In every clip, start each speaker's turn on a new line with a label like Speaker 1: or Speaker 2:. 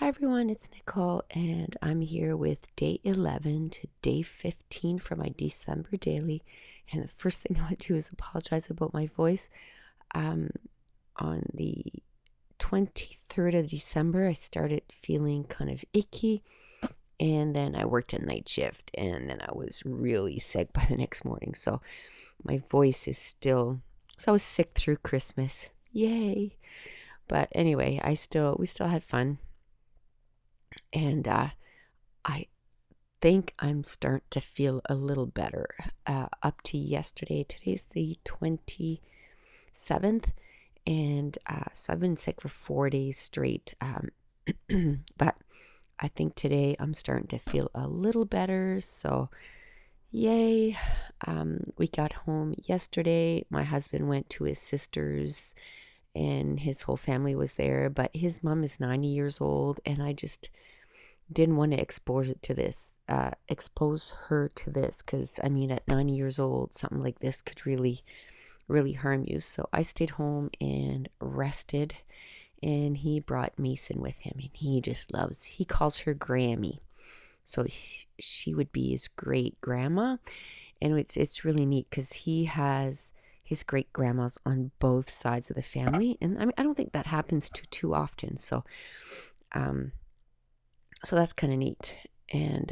Speaker 1: Hi everyone, it's Nicole, and I'm here with day 11 to day 15 for my December daily. And the first thing I want to do is apologize about my voice. On the 23rd of December, I started feeling kind of icky, and then I worked a night shift, and then I was really sick by the next morning. So my voice is still, so I was sick through Christmas. Yay! But anyway, we still had fun. And I think I'm starting to feel a little better up to yesterday. Today's the 27th, and so I've been sick for 4 days straight. But I think today I'm starting to feel a little better, so yay. We got home yesterday. My husband went to his sister's, and his whole family was there, but his mom is 90 years old, and I just didn't want to expose her to this, because I mean, at 90 years old, something like this could really, really harm you. So I stayed home and rested, and he brought Mason with him, and he calls her Grammy. So she would be his great grandma, and it's really neat because he has his great grandmas on both sides of the family, and I mean, I don't think that happens too often. So that's kind of neat. And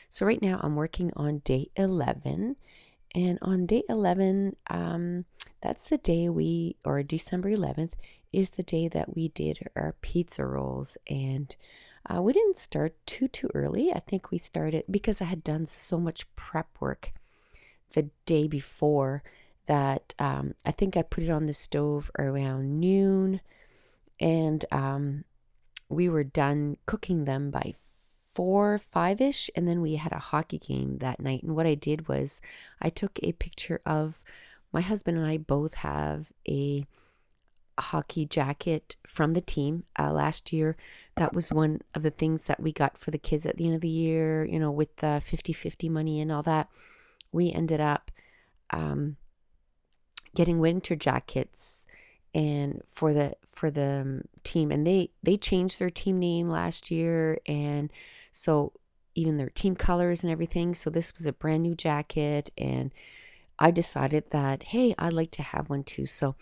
Speaker 1: so right now I'm working on day 11. And on day 11, that's the day or December 11th, is the day that we did our pizza rolls. And we didn't start too early. I think we started because I had done so much prep work the day before that I think I put it on the stove around noon. And we were done cooking them by 4, 5-ish, and then we had a hockey game that night. And what I did was I took a picture of my husband, and I both have a hockey jacket from the team last year. That was one of the things that we got for the kids at the end of the year, with the 50-50 money and all that. We ended up getting winter jackets and for the team, and they changed their team name last year, and so even their team colors and everything. So this was a brand new jacket, and I decided that, hey, I'd like to have one too. So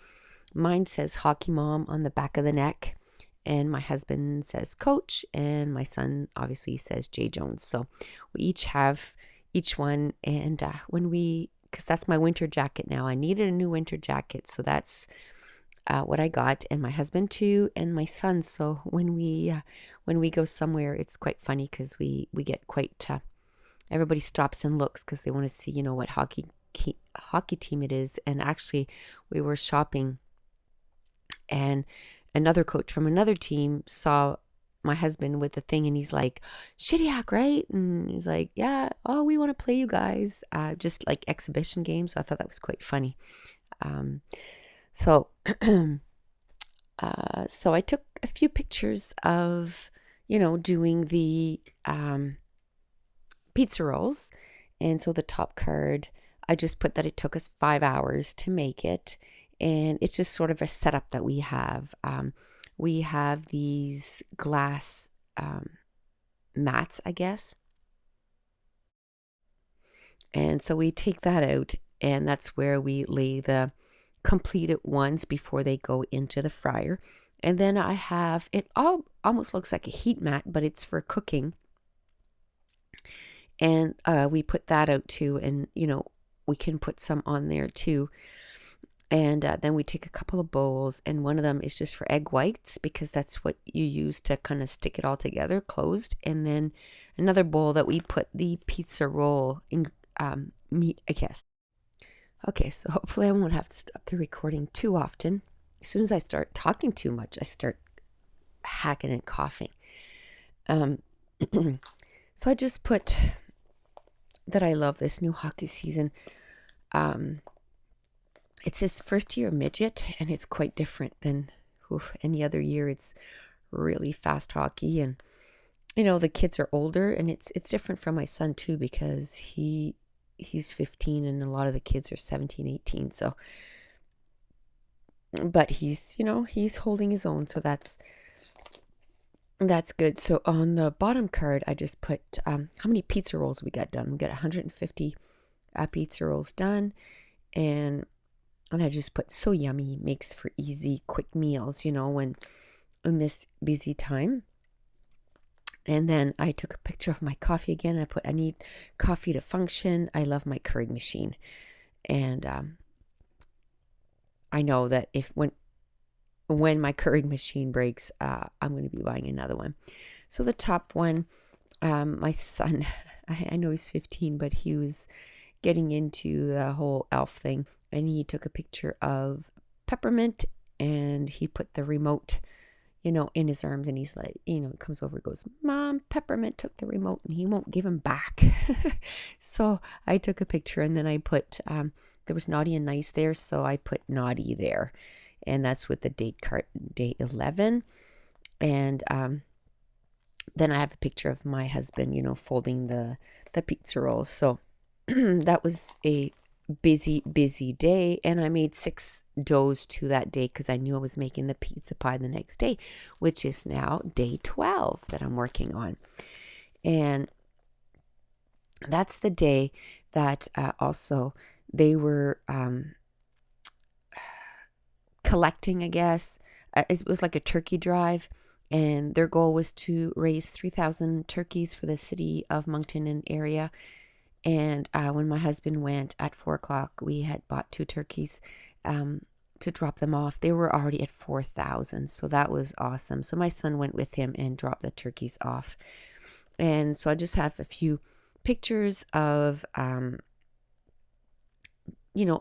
Speaker 1: mine says Hockey Mom on the back of the neck, and my husband says Coach, and my son obviously says J Jones. So we each have each one, and because that's my winter jacket now. I needed a new winter jacket, so that's what I got, and my husband too, and my son. So when we go somewhere, it's quite funny because we get quite. Everybody stops and looks because they want to see, what hockey team it is. And actually, we were shopping, and another coach from another team saw my husband with the thing, and he's like, "Shitty right?" And he's like, "Yeah, oh, we want to play you guys, just like exhibition games." So I thought that was quite funny. So so I took a few pictures of, doing the pizza rolls. And so the top card, I just put that it took us 5 hours to make it. And it's just sort of a setup that we have. We have these glass mats, I guess. And so we take that out, and that's where we lay the completed ones before they go into the fryer. And then I have it all almost looks like a heat mat, but it's for cooking. And we put that out too, and we can put some on there too. And then we take a couple of bowls, and one of them is just for egg whites, because that's what you use to kind of stick it all together closed. And then another bowl that we put the pizza roll in meat, I guess. Okay, so hopefully I won't have to stop the recording too often. As soon as I start talking too much, I start hacking and coughing. So I just put that I love this new hockey season. It's his first year midget, and it's quite different than any other year. It's really fast hockey, and the kids are older, and it's different from my son too, because he's 15 and a lot of the kids are 17, 18. So, but he's holding his own. So That's good. So on the bottom card, I just put how many pizza rolls we got done. We got 150 pizza rolls done, and I just put so yummy, makes for easy, quick meals, when in this busy time. And then I took a picture of my coffee again. I put, I need coffee to function. I love my Keurig machine. And I know that if when my Keurig machine breaks, I'm going to be buying another one. So the top one, my son, I know he's 15, but he was getting into the whole elf thing. And he took a picture of Peppermint and he put the remote in his arms, and he's like, he comes over and goes, Mom, Peppermint took the remote and he won't give him back. So I took a picture, and then I put, there was naughty and nice there, so I put naughty there. And that's with the date card, day 11. And then I have a picture of my husband, folding the pizza rolls. So that was a busy day, and I made 6 doughs to that day because I knew I was making the pizza pie the next day, which is now day 12 that I'm working on. And that's the day that also they were collecting, I guess. It was like a turkey drive, and their goal was to raise 3,000 turkeys for the city of Moncton and area. And when my husband went at 4 o'clock, we had bought 2 turkeys to drop them off. They were already at 4,000, so that was awesome. So my son went with him and dropped the turkeys off. And so I just have a few pictures of, a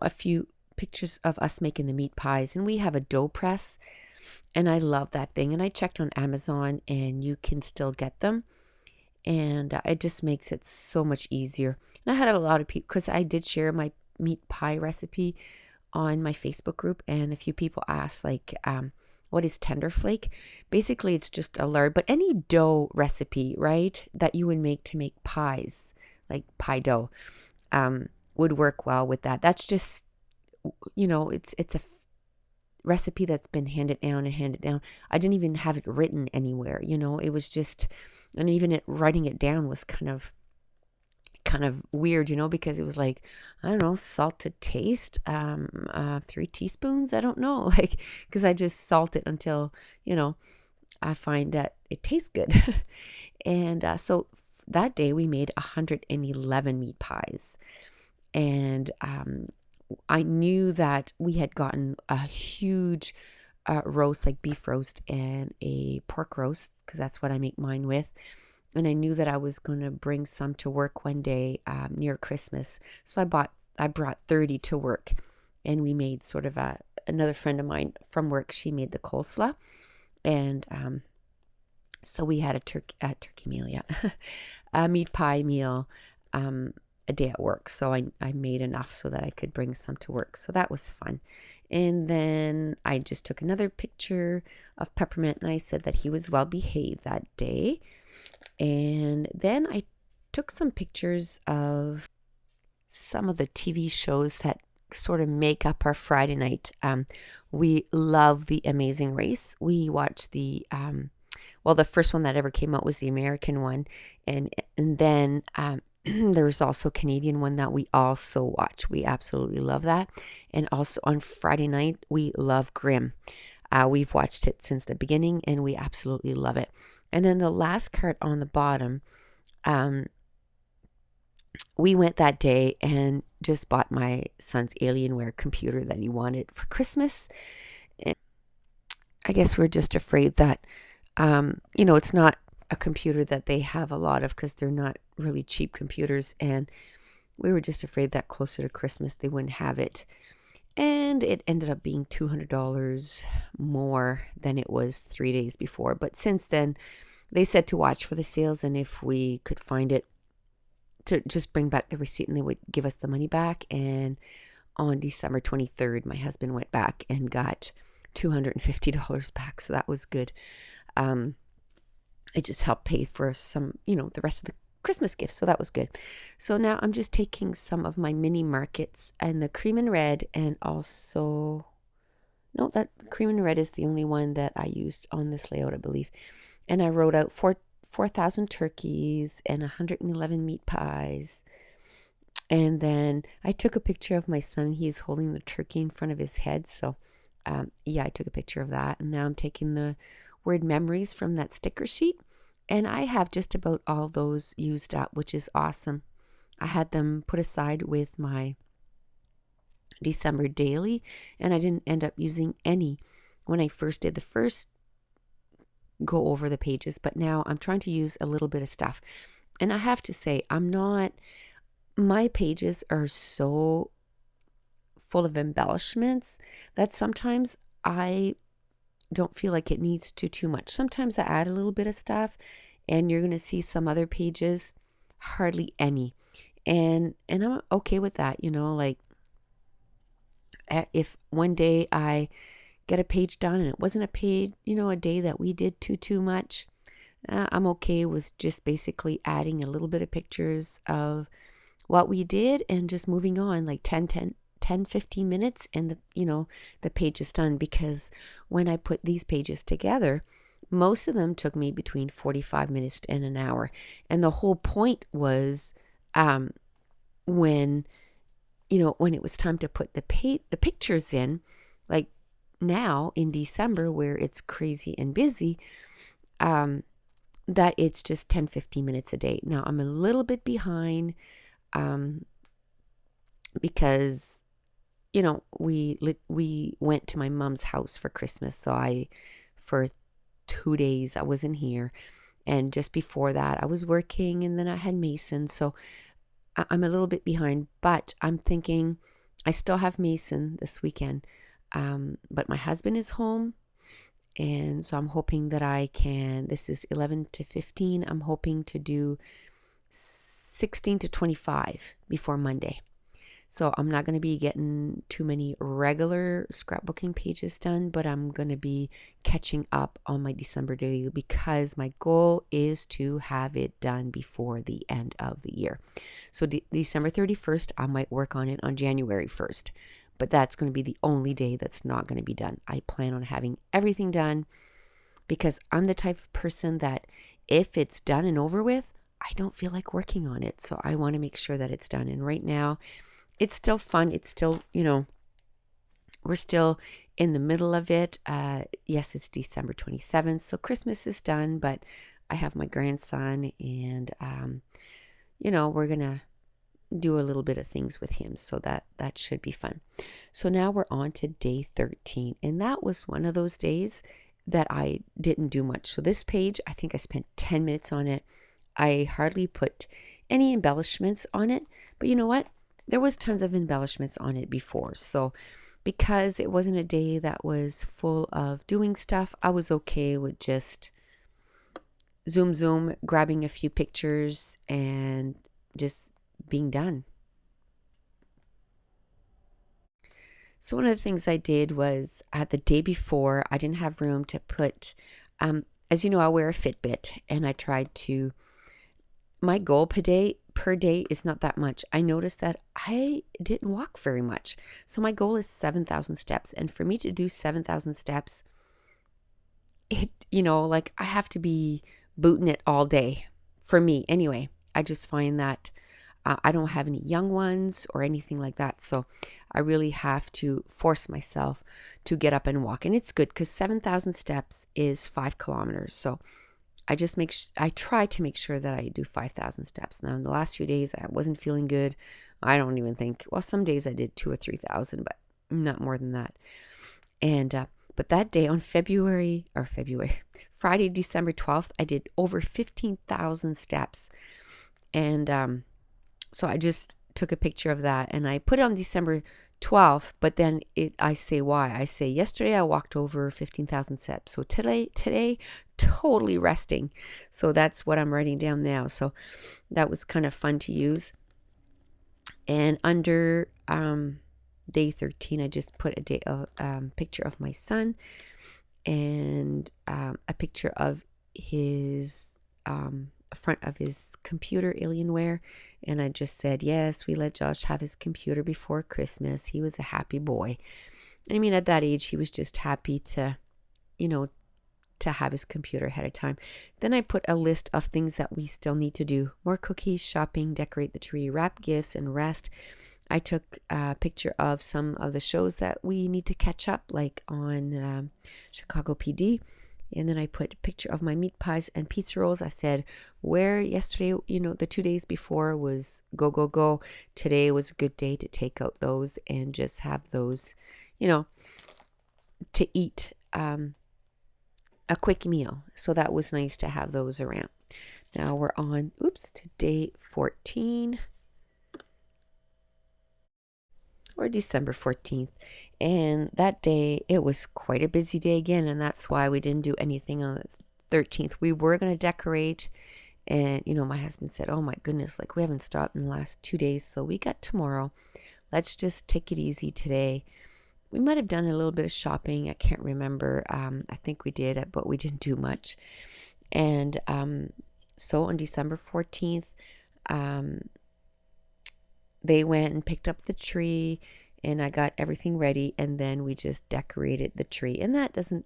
Speaker 1: few pictures of us making the meat pies. And we have a dough press, and I love that thing. And I checked on Amazon, and you can still get them. And it just makes it so much easier. And I had a lot of people, because I did share my meat pie recipe on my Facebook group, and a few people asked, like, what is tender flake? Basically, it's just a lard, but any dough recipe, right, that you would make to make pies, like pie dough, would work well with that. That's just, it's a recipe that's been handed down and handed down. I didn't even have it written anywhere, it was just, and even writing it down was kind of weird, because it was like, I don't know, salt to taste, 3 teaspoons, I don't know, like, because I just salt it until, I find that it tastes good. And so that day we made 111 meat pies. And I knew that we had gotten a huge roast, like beef roast and a pork roast, because that's what I make mine with. And I knew that I was going to bring some to work one day near Christmas. So I brought 30 to work, and we made sort of another friend of mine from work. She made the coleslaw, and so we had a turkey meal, yeah, a meat pie meal, a day at work. So I made enough so that I could bring some to work. So that was fun. And then I just took another picture of Peppermint, and I said that he was well behaved that day. And then I took some pictures of some of the TV shows that sort of make up our Friday night. We love The Amazing Race. We watched the first one that ever came out was the American one, and then there's also a Canadian one that we also watch. We absolutely love that. And also on Friday night, we love Grimm. We've watched it since the beginning, and we absolutely love it. And then the last card on the bottom, we went that day and just bought my son's Alienware computer that he wanted for Christmas. And I guess we're just afraid that, it's not a computer that they have a lot of, because they're not really cheap computers. And we were just afraid that closer to Christmas they wouldn't have it. And it ended up being $200 more than it was 3 days before. But since then, they said to watch for the sales, and if we could find it, to just bring back the receipt, and they would give us the money back. And on December 23rd, my husband went back and got $250 back. So that was good. It just helped pay for some, the rest of the Christmas gifts. So that was good. So now I'm just taking some of my mini markets and the cream and red, and also, no, that cream and red is the only one that I used on this layout, I believe. and I wrote out 4,000 turkeys and 111 meat pies. And then I took a picture of my son. He's holding the turkey in front of his head. So, yeah, I took a picture of that. And now I'm taking the word memories from that sticker sheet. And I have just about all those used up, which is awesome. I had them put aside with my December daily, and I didn't end up using any when I first did the first go over the pages. But now I'm trying to use a little bit of stuff. And I have to say, my pages are so full of embellishments that sometimes I don't feel like it needs to too much. Sometimes I add a little bit of stuff, and you're going to see some other pages hardly any. And I'm okay with that, like if one day I get a page done and it wasn't a page, a day that we did too much, I'm okay with just basically adding a little bit of pictures of what we did and just moving on, like 15 minutes, and the page is done. Because when I put these pages together, most of them took me between 45 minutes and an hour. And the whole point was when it was time to put the pictures in, like now in December where it's crazy and busy, that it's just 10-15 minutes a day. Now I'm a little bit behind because we went to my mom's house for Christmas, so for 2 days I wasn't here, and just before that I was working, and then I had Mason, so I'm a little bit behind. But I'm thinking I still have Mason this weekend, but my husband is home, and so I'm hoping that I can. This is 11 to 15. I'm hoping to do 16 to 25 before Monday. So I'm not going to be getting too many regular scrapbooking pages done, but I'm going to be catching up on my December daily, because my goal is to have it done before the end of the year. So December 31st, I might work on it on January 1st, but that's going to be the only day that's not going to be done. I plan on having everything done, because I'm the type of person that if it's done and over with, I don't feel like working on it. So I want to make sure that it's done. And right now, it's still fun. It's still, we're still in the middle of it. Yes, it's December 27th, so Christmas is done, but I have my grandson, and, we're going to do a little bit of things with him, so that should be fun. So now we're on to day 13, and that was one of those days that I didn't do much. So this page, I think I spent 10 minutes on it. I hardly put any embellishments on it, but you know what? There was tons of embellishments on it before. So because it wasn't a day that was full of doing stuff, I was okay with just zoom, grabbing a few pictures and just being done. So one of the things I did was the day before, I didn't have room to put, as you know, I wear a Fitbit, and I tried to, my goal per day is not that much. I noticed that I didn't walk very much. So my goal is 7,000 steps. And for me to do 7,000 steps, like I have to be booting it all day. For me, anyway. I just find that I don't have any young ones or anything like that. So I really have to force myself to get up and walk. And it's good because 7,000 steps is 5 kilometers. So I try to make sure that I do 5,000 steps. Now, in the last few days, I wasn't feeling good. I don't even think, well, some days I did 2,000 or 3,000, but not more than that. And, but that day on Friday, December 12th, I did over 15,000 steps. And, so I just took a picture of that, and I put it on December 12th, but then I say why. I say yesterday I walked over 15,000 steps. So today totally resting. So that's what I'm writing down now. So that was kind of fun to use. And under day 13, I just put a picture of my son, and a picture of his front of his computer, Alienware. And I just said, yes, we let Josh have his computer before Christmas. He was a happy boy. I mean, at that age, he was just happy to, to have his computer ahead of time. Then I put a list of things that we still need to do: more cookies, shopping, decorate the tree, wrap gifts, and rest. I took a picture of some of the shows that we need to catch up, like on Chicago PD. And then I put a picture of my meat pies and pizza rolls. I said, where yesterday, the 2 days before was go, go, go. Today was a good day to take out those and just have those, to eat a quick meal. So that was nice to have those around. Now we're on, to day 14. Or December 14th. And that day, it was quite a busy day again. And that's why we didn't do anything on the 13th. We were going to decorate. And, my husband said, oh my goodness, like we haven't stopped in the last 2 days. So we got tomorrow. Let's just take it easy today. We might have done a little bit of shopping. I can't remember. I think we did, but we didn't do much. And so on December 14th, they went and picked up the tree, and I got everything ready, and then we just decorated the tree. And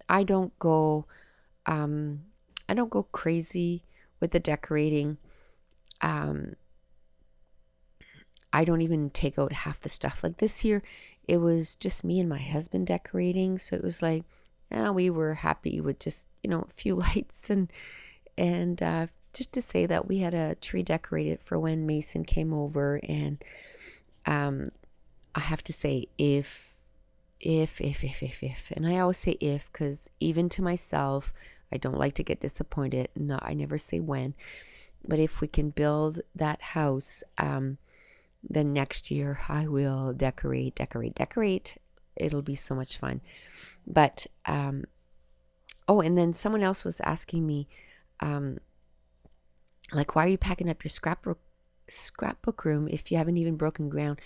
Speaker 1: I don't go crazy with the decorating. I don't even take out half the stuff. Like this year, it was just me and my husband decorating, so it was like, we were happy with just a few lights and just to say that we had a tree decorated for when Mason came over. And I have to say if, and I always say if, because even to myself, I don't like to get disappointed. No, I never say when, but if we can build that house, then next year I will decorate. It'll be so much fun. But, and then someone else was asking me, like, why are you packing up your scrapbook room if you haven't even broken ground?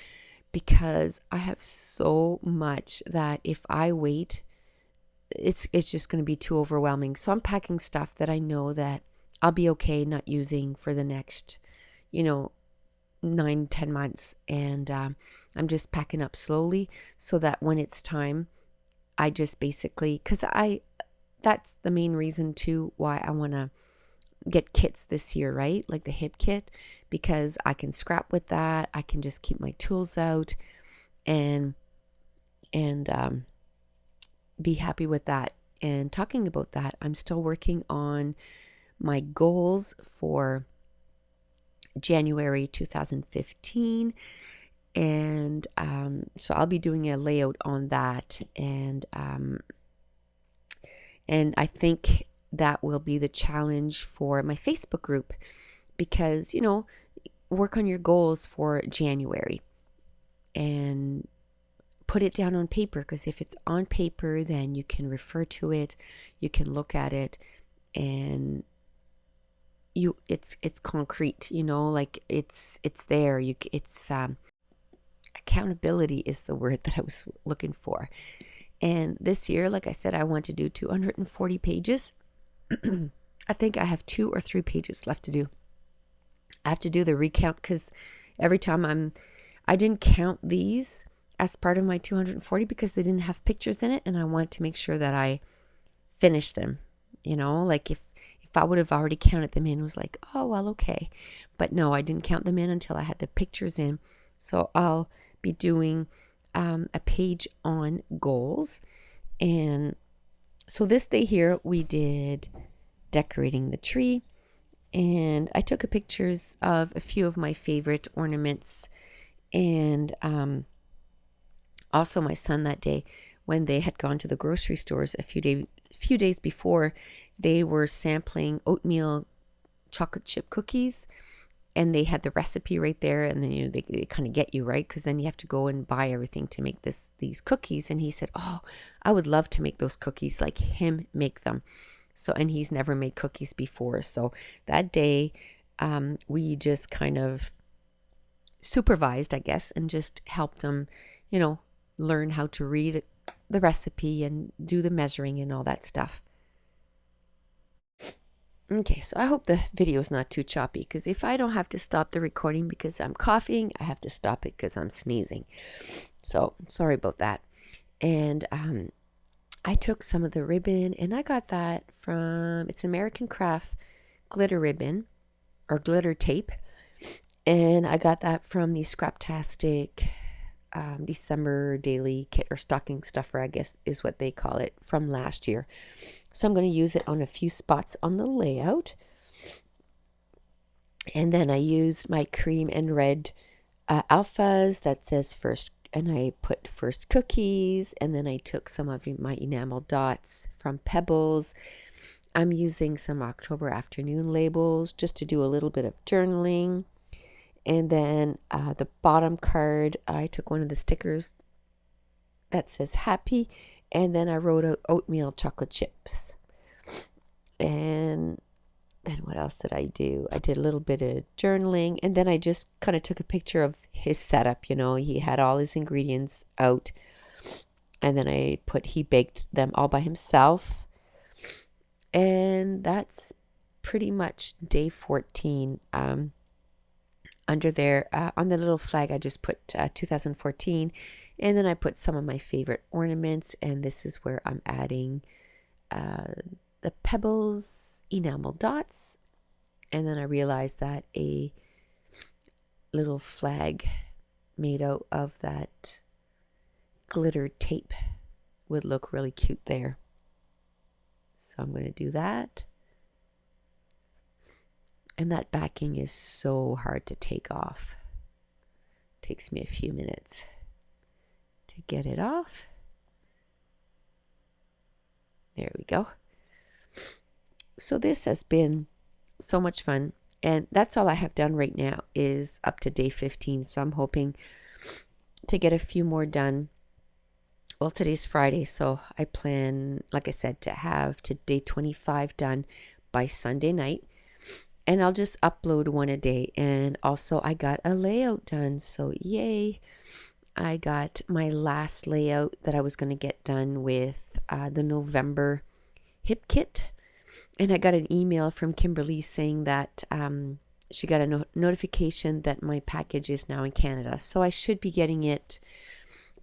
Speaker 1: Because I have so much that if I wait, it's just going to be too overwhelming. So I'm packing stuff that I know that I'll be okay not using for the next, 9-10 months. And I'm just packing up slowly so that when it's time, I just basically, that's the main reason too why I want to get kits this year, right? Like the hip kit, because I can scrap with that. I can just keep my tools out and be happy with that. And talking about that, I'm still working on my goals for January 2015. And so I'll be doing a layout on that. And I think that will be the challenge for my Facebook group, because, work on your goals for January and put it down on paper, because if it's on paper, then you can refer to it, you can look at it, and it's concrete, like it's there. Accountability is the word that I was looking for. And this year, like I said, I want to do 240 pages. I think I have 2 or 3 pages left to do. I have to do the recount, because every time I didn't count these as part of my 240 because they didn't have pictures in it, and I want to make sure that I finish them. Like if I would have already counted them in, it was like, oh well, okay. But no, I didn't count them in until I had the pictures in. So I'll be doing a page on goals. And so this day here, we did decorating the tree, and I took pictures of a few of my favorite ornaments. And also my son, that day when they had gone to the grocery stores a few days before, they were sampling oatmeal chocolate chip cookies, and they had the recipe right there. And then they kind of get you, right? Because then you have to go and buy everything to make these cookies. And he said, oh, I would love to make those cookies like him make them. So, and he's never made cookies before. So that day, we just kind of supervised, I guess, and just helped him, learn how to read the recipe and do the measuring and all that stuff. Okay, so I hope the video is not too choppy, because if I don't have to stop the recording because I'm coughing, I have to stop it because I'm sneezing. So sorry about that. And I took some of the ribbon and I got that from, it's American Craft glitter ribbon or glitter tape. And I got that from the Scraptastic December daily kit or stocking stuffer, I guess is what they call it, from last year. So I'm going to use it on a few spots on the layout. And then I used my cream and red alphas that says first, and I put first cookies, and then I took some of my enamel dots from Pebbles. I'm using some October afternoon labels just to do a little bit of journaling. And then the bottom card, I took one of the stickers that says happy, and then I wrote out oatmeal chocolate chips. And then what else did I do? I did a little bit of journaling, and then I just kind of took a picture of his setup. You know, he had all his ingredients out, and then I put he baked them all by himself. And that's pretty much day 14. Under there, on the little flag, I just put 2014, and then I put some of my favorite ornaments, and this is where I'm adding the Pebbles enamel dots. And then I realized that a little flag made out of that glitter tape would look really cute there. So I'm going to do that. And that backing is so hard to take off. It takes me a few minutes to get it off. There we go. So this has been so much fun. And that's all I have done right now is up to day 15. So I'm hoping to get a few more done. Well, today's Friday, so I plan, like I said, to have to day 25 done by Sunday night. And I'll just upload one a day. And also I got a layout done. So yay. I got my last layout that I was going to get done with the November hip kit. And I got an email from Kimberly saying that she got a notification that my package is now in Canada. So I should be getting it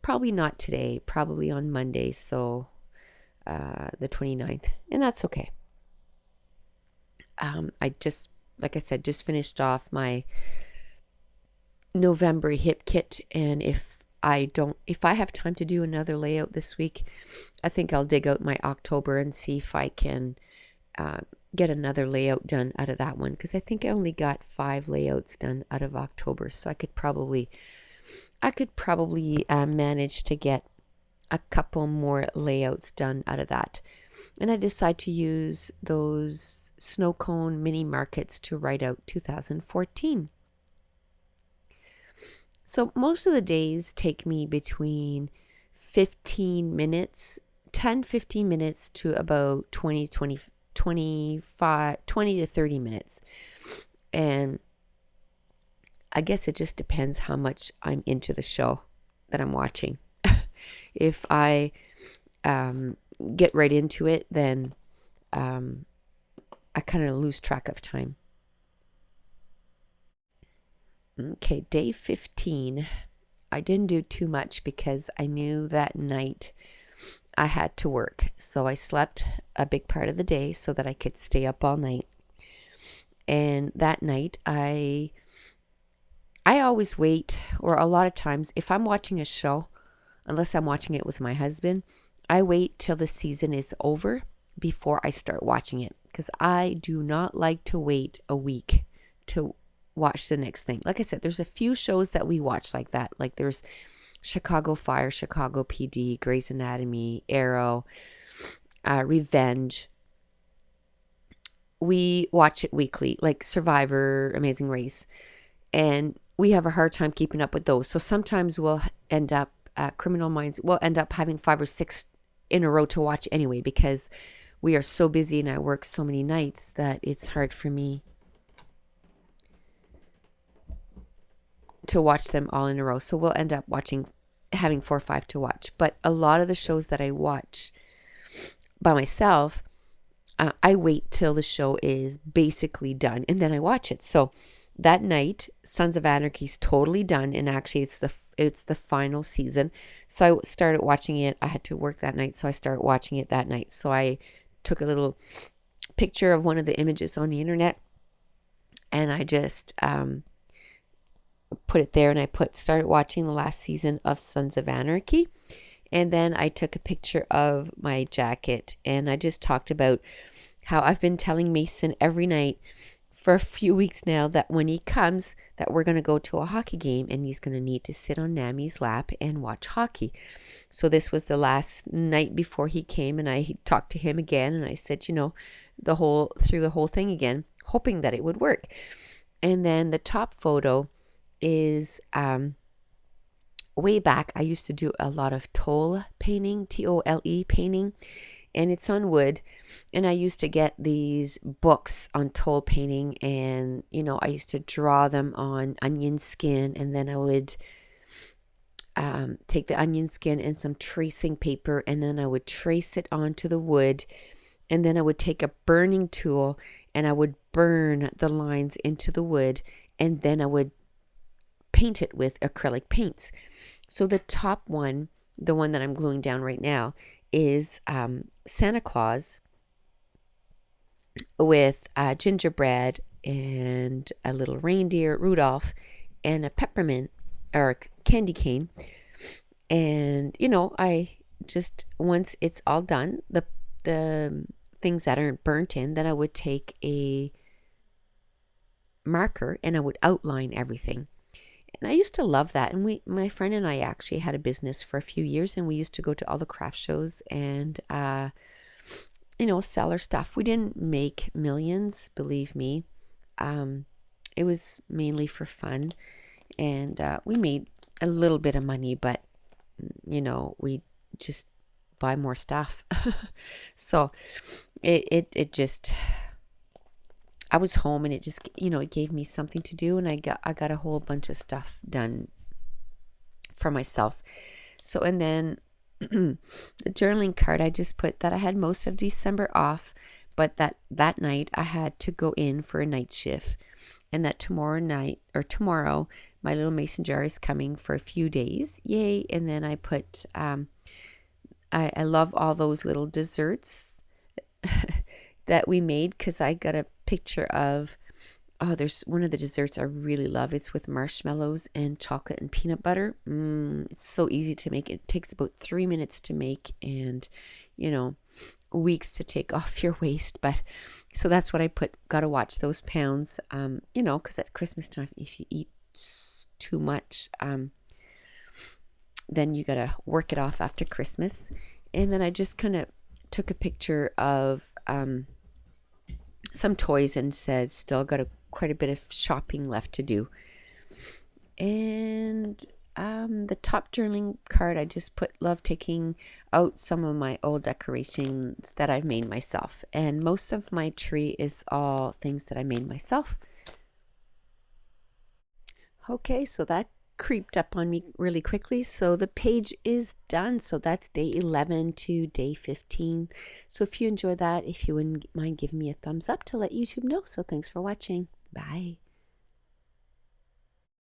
Speaker 1: probably not today, probably on Monday. So the 29th. And that's okay. I just, like I said, just finished off my November hip kit. And if I have time to do another layout this week, I think I'll dig out my October and see if I can get another layout done out of that one, because I think I only got 5 layouts done out of October, so I could probably manage to get a couple more layouts done out of that. And I decided to use those snow cone mini markets to write out 2014. So most of the days take me between 15 minutes, 10-15 minutes to about 20 to 30 minutes. And I guess it just depends how much I'm into the show that I'm watching. If I get right into it, then I kind of lose track of time. Okay, day 15. I didn't do too much because I knew that night I had to work. So I slept a big part of the day so that I could stay up all night. And that night I always wait, or a lot of times if I'm watching a show, unless I'm watching it with my husband, I wait till the season is over before I start watching it, because I do not like to wait a week to watch the next thing. Like I said, there's a few shows that we watch like that. Like there's Chicago Fire, Chicago PD, Grey's Anatomy, Arrow, Revenge. We watch it weekly, like Survivor, Amazing Race. And we have a hard time keeping up with those. So sometimes we'll end up, Criminal Minds, we'll end up having 5 or 6 in a row to watch anyway, because we are so busy and I work so many nights that it's hard for me to watch them all in a row. So we'll end up having 4 or 5 to watch. But a lot of the shows that I watch by myself, I wait till the show is basically done and then I watch it. So that night, Sons of Anarchy is totally done, and actually it's it's the final season. So I started watching it. I had to work that night, so I started watching it that night. So I took a little picture of one of the images on the internet, and I just put it there, and I started watching the last season of Sons of Anarchy. And then I took a picture of my jacket, and I just talked about how I've been telling Mason every night for a few weeks now that when he comes, that we're going to go to a hockey game, and he's going to need to sit on Nammy's lap and watch hockey. So this was the last night before he came, and I talked to him again, and I said, through the whole thing again, hoping that it would work. And then the top photo is way back. I used to do a lot of toll painting, Tole painting, and it's on wood. And I used to get these books on toll painting, and I used to draw them on onion skin, and then I would take the onion skin and some tracing paper, and then I would trace it onto the wood, and then I would take a burning tool and I would burn the lines into the wood, and then I would paint it with acrylic paints. So the top one, the one that I'm gluing down right now, is Santa Claus with gingerbread and a little reindeer, Rudolph, and a peppermint or candy cane. And I just, once it's all done, the things that aren't burnt in, then I would take a marker and I would outline everything. And I used to love that. And my friend and I actually had a business for a few years, and we used to go to all the craft shows and sell our stuff. We didn't make millions, believe me. It was mainly for fun, and we made a little bit of money, but we just buy more stuff. So it just, I was home, and it just, it gave me something to do, and I got a whole bunch of stuff done for myself. So, and then the journaling card, I just put that I had most of December off, but that night I had to go in for a night shift, and that tomorrow, my little mason jar is coming for a few days. Yay. And then I put, I love all those little desserts that we made, because I got a picture of, there's one of the desserts I really love. It's with marshmallows and chocolate and peanut butter. It's so easy to make. It takes about 3 minutes to make, and weeks to take off your waist. But so that's what I put. Got to watch those pounds, because at Christmas time, if you eat too much, then you got to work it off after Christmas. And then I just kind of took a picture of some toys and said, still got quite a bit of shopping left to do. And the top journaling card, I just put, love taking out some of my old decorations that I've made myself. And most of my tree is all things that I made myself. Okay, so that creeped up on me really quickly. So the page is done. So that's day 11 to day 15. So if you enjoy that, if you wouldn't mind giving me a thumbs up to let YouTube know. So thanks for watching. Bye.